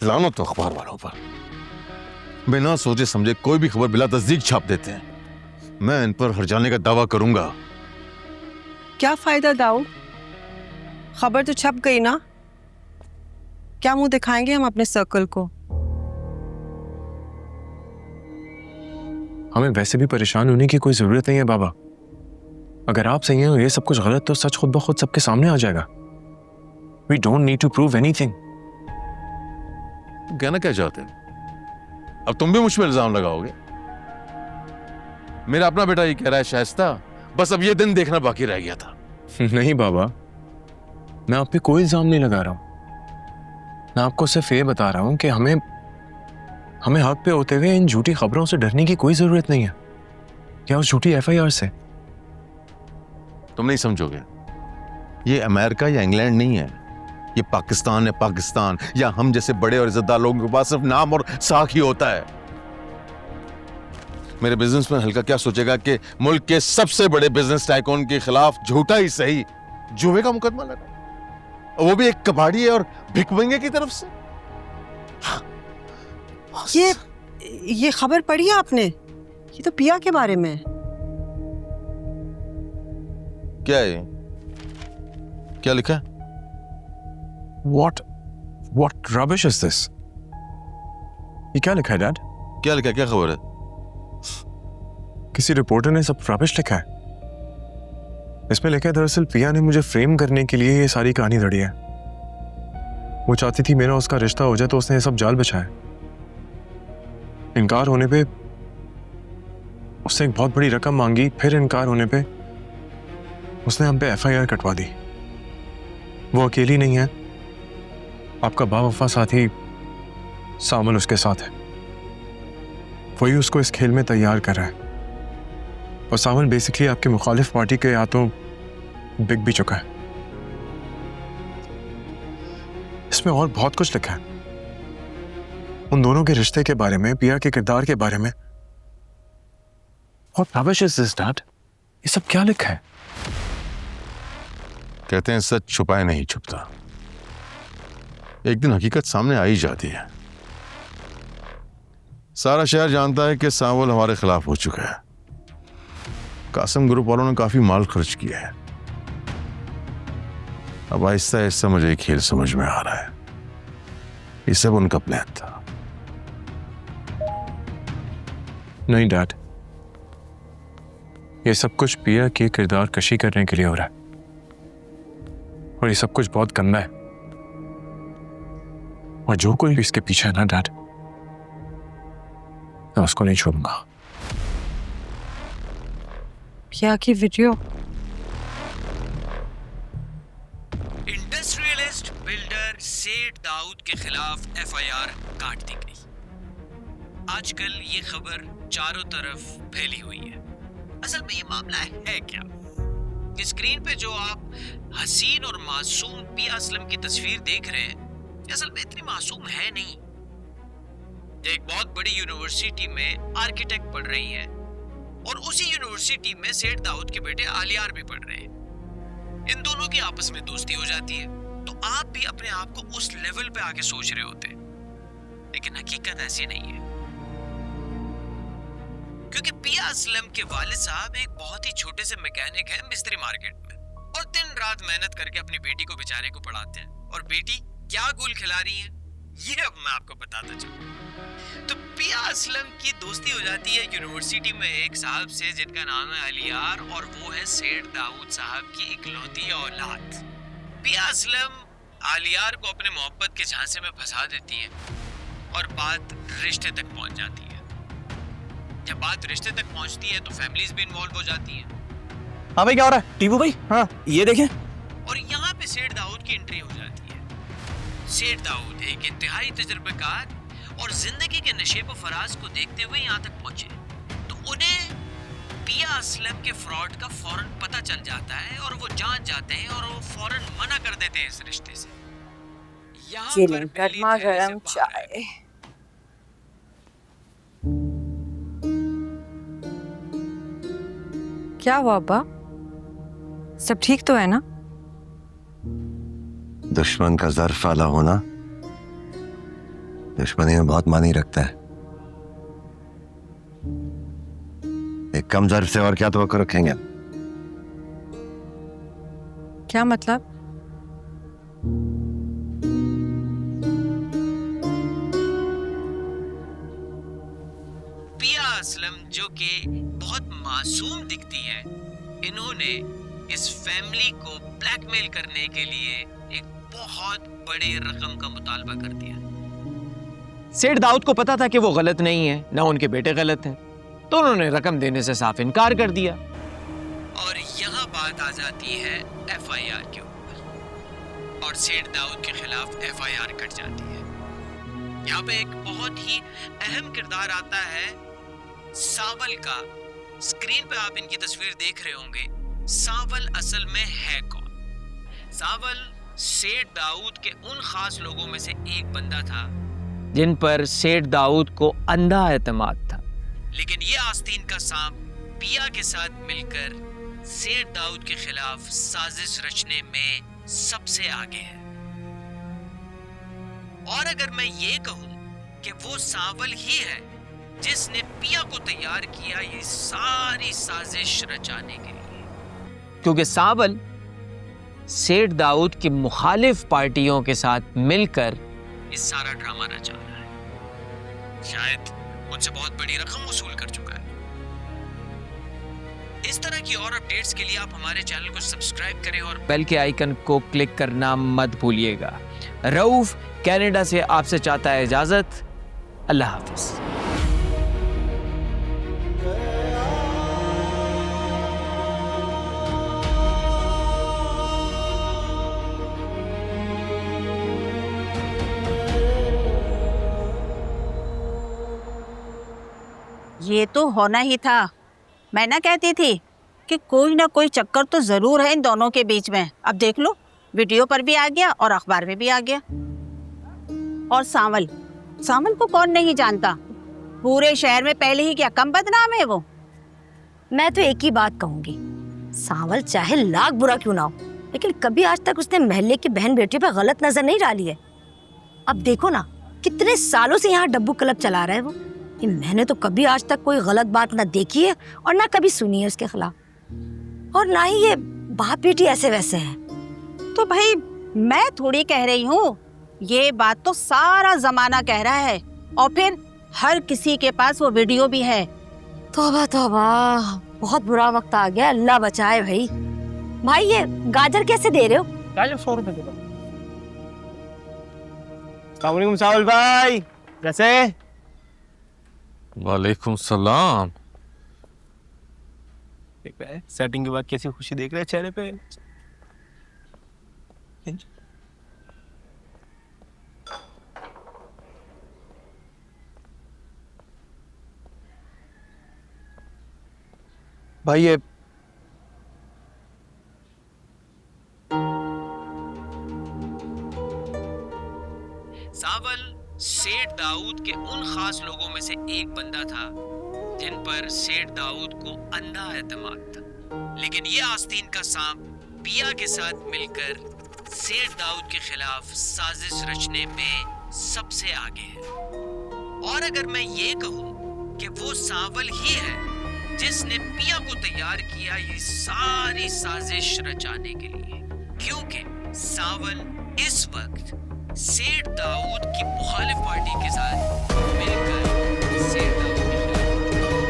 लानत तो अखबार वालों पर, बिना सोचे समझे कोई भी खबर बिला तस्दीक छाप देते हैं। मैं इन पर हर्जाने का दावा करूंगा। क्या फायदा दाऊद, खबर तो छप गई ना। क्या मुंह दिखाएंगे हम अपने सर्कल को? हमें वैसे भी परेशान होने की कोई जरूरत नहीं है बाबा। अगर आप सही हैं और ये सब कुछ गलत, तो सच खुद ब खुद सबके सामने आ जाएगा। We don't need to prove anything. कहना क्या चाहते हैं? अब तुम भी मुझ पर इल्जाम लगाओगे? मेरा अपना बेटा ये कह रहा है शाइस्ता, बस अब ये दिन देखना बाकी रह गया था। नहीं बाबा, मैं आप पे कोई इल्जाम नहीं लगा रहा हूं। मैं आपको सिर्फ ये बता रहा हूं कि हमें हक पे होते हुए इन झूठी खबरों से डरने की कोई जरूरत नहीं है, या उस झूठी FIR से। तुम नहीं समझोगे, ये अमेरिका या इंग्लैंड नहीं है, ये पाकिस्तान है। पाकिस्तान, या हम जैसे बड़े और इज्जतदार लोगों के पास सिर्फ नाम और साख ही होता है। मेरे बिजनेसमैन हल्का क्या सोचेगा कि मुल्क के सबसे बड़े बिजनेस टाइकून के खिलाफ झूठा ही सही जुए का मुकदमा लगा, वो भी एक कबाड़ी और भिखमंगे की तरफ से। ये खबर पढ़ी है आपने? ये तो पिया के बारे में है। क्या है? क्या लिखा है? What rubbish is this? ये क्या लिखा है डैड? क्या लिखा है? क्या खबर है? किसी रिपोर्टर ने सब रबिश लिखा है। इसमें लिखा है दरअसल पिया ने मुझे फ्रेम करने के लिए ये सारी कहानी धड़ी है। वो चाहती थी मेरा उसका रिश्ता हो जाए, तो उसने ये सब जाल बिछाया। इनकार होने पे उसने एक बहुत बड़ी रकम मांगी, फिर इनकार होने पे उसने हम पे FIR कटवा दी। वो अकेली नहीं है, आपका बावफा साथी सामल उसके साथ है। वही उसको इस खेल में तैयार कर रहा है, और सामल बेसिकली आपके मुखालिफ पार्टी के हाथों बिक भी चुका है। इसमें और बहुत कुछ लिखा है, उन दोनों के रिश्ते के बारे में, पिया के किरदार के बारे में। What rubbish is this, Dad? ये सब क्या लिखा है? कहते हैं सच छुपाए नहीं छुपता, एक दिन हकीकत सामने आ ही जाती है। सारा शहर जानता है कि सावल हमारे खिलाफ हो चुका है। कासिम ग्रुप वालों ने काफी माल खर्च किया है। अब आहिस्ता आहिस्ता मुझे खेल समझ में आ रहा है, ये सब उनका प्लान था। नहीं डैड, ये सब कुछ पिया की किरदार कशी करने के लिए हो रहा है, और ये सब कुछ बहुत गंदा है। और जो कोई भी इसके पीछे है ना डैड, मैं उसको नहीं छोड़ूंगा। पिया की वीडियो? इंडस्ट्रियलिस्ट बिल्डर सेठ दाऊद के खिलाफ FIR काट दी गई। आजकल ये खबर चारों तरफ फैली हुई है। असल में ये मामला है क्या? स्क्रीन पे जो आप हसीन और मासूम पिया असलम की तस्वीर देख रहे हैं, असल में इतनी मासूम है नहीं। एक बहुत बड़ी यूनिवर्सिटी में आर्किटेक्ट पढ़ रही हैं, और उसी यूनिवर्सिटी में सेठ दाऊद के बेटे आलियार भी पढ़ रहे हैं। इन दोनों की आपस में दोस्ती हो जाती है, तो आप भी अपने आप को उस लेवल पे आके सोच रहे होते, लेकिन हकीकत ऐसी नहीं है। क्योंकि पिया असलम के वालिद साहब एक बहुत ही छोटे से मैकेनिक हैं मिस्त्री मार्केट में, और दिन रात मेहनत करके अपनी बेटी को बेचारे को पढ़ाते हैं। और बेटी क्या गुल खिला रही है, ये अब मैं आपको बताता चलूं। तो पिया असलम की दोस्ती हो जाती है यूनिवर्सिटी में एक साहब से जिनका नाम है अलियार, और वो है सेठ दाऊद साहब की इकलौती औलाद। पिया असलम आलियार को अपने मोहब्बत के झांसे में फंसा देती है, और बात रिश्ते तक पहुंच जाती है। जब बात रिश्ते तक पहुंचती है तो फैमिलीज भी इन्वॉल्व हो जाती हैं। हाँ भाई, क्या हो रहा है? टीपू भाई, हाँ ये देखें। और यहाँ पे सेठ दाऊद की एंट्री हो जाती है। सेठ दाऊद एक इंतहाई तजुर्बेकार और जिंदगी के नशेब फराज को देखते हुए यहाँ तक पहुंचे, तो उन्हें पिया असलम के फ्रॉड का फौरन पता चल जाता है, और वो जान जाते हैं और वो फौरन मना कर देते हैं इस रिश्ते से। यहाँ गर्मा गर्म चाय। क्या हुआ अब्बा, सब ठीक तो है ना? दुश्मन का ज़र फाला होना दुश्मनी में बहुत मानी रखता है। एक कम ज़र्फ से और क्या तवक्को रखेंगे? क्या मतलब? पिया असलम जो कि बहुत मासूम दिखती हैं, इन्होंने इस फैमिली को ब्लैकमेल करने के लिए एक बहुत बड़ी रकम का मुतालबा कर दिया। सेठ दाऊद को पता था कि वो गलत नहीं है, ना उनके बेटे गलत हैं, तो उन्होंने रकम देने से साफ इनकार कर दिया। और यहाँ बात आ जाती है एफआईआर के ऊपर और सेठ दाऊद के खिलाफ एफआईआर कट जाती है। यहाँ पे एक बहुत ही अहम किरदार आता है सावल का। स्क्रीन पे आप इनकी तस्वीर देख रहे होंगे। सावल असल में है कौन? सावल सेठ दाऊद के उन खास लोगों में से एक बंदा था जिन पर सेठ दाऊद को अंधा एतमाद था। लेकिन ये आस्तीन का सांप पिया के साथ मिलकर सेठ दाऊद के खिलाफ साजिश रचने में सबसे आगे है। और अगर मैं ये कहूं कि वो सावल ही है जिसने पिया को तैयार किया ये सारी साजिश रचाने के लिए, क्योंकि सावल सेठ दाऊद की मुखालिफ पार्टियों के साथ मिलकर इस सारा ड्रामा रचा रहा है। शायद उनसे बहुत बड़ी रकम वसूल कर चुका है। इस तरह की और अपडेट्स के लिए आप हमारे चैनल को सब्सक्राइब करें और बेल के आइकन को क्लिक करना मत भूलिएगा। रऊफ कनाडा से आपसे चाहता है इजाजत। अल्लाह हाफिज। ये तो होना ही था। मैं ना कहती थी कि कोई ना कोई चक्कर तो जरूर है इन दोनों के बीच में। अब देख लो, वीडियो पर भी आ गया और अखबार में भी आ गया। और सावल को कौन नहीं जानता? पूरे शहर में पहले ही क्या कम बदनाम है वो। मैं तो एक ही बात कहूंगी, सावल चाहे लाख बुरा क्यों ना हो, लेकिन कभी आज तक उसने महल्ले की बहन बेटी पे गलत नजर नहीं डाली है। अब देखो ना, कितने सालों से यहाँ डब्बू क्लब चला रहा है वो। कि मैंने तो कभी आज तक कोई गलत बात ना देखी है और ना कभी सुनी है उसके खिलाफ, और ना ही ये बाप बेटी ऐसे वैसे हैं। तो भाई मैं थोड़ी कह रही हूँ, ये बात तो सारा जमाना कह रहा है। और फिर हर किसी के पास वो वीडियो भी है। तौबा तौबा, बहुत बुरा वक्त आ गया, अल्लाह बचाए भाई। भाई ये गाजर कैसे दे रहे हो? गाजर 100 रुपए दे दो। अस्सलाम सावल भाई, कैसे? वालेकुम सलाम। देख रहे हैं सेटिंग के बाद कैसी खुशी देख रहे हैं चेहरे पे। भाई ये सावल सेठ दाऊद के उन खास लोगों में से एक बंदा था जिन पर सेठ दाऊद को अंधा एतमाद था। लेकिन ये आस्तीन का सांप पिया के साथ मिलकर सेठ दाऊद के खिलाफ साजिश रचने में सबसे आगे है। और अगर मैं ये कहूं कि वो सावल ही है जिसने पिया को तैयार किया ये सारी साजिश रचाने के लिए, क्योंकि सावल इस वक्त सेठ दाऊद की मुखालिफ पार्टी के साथ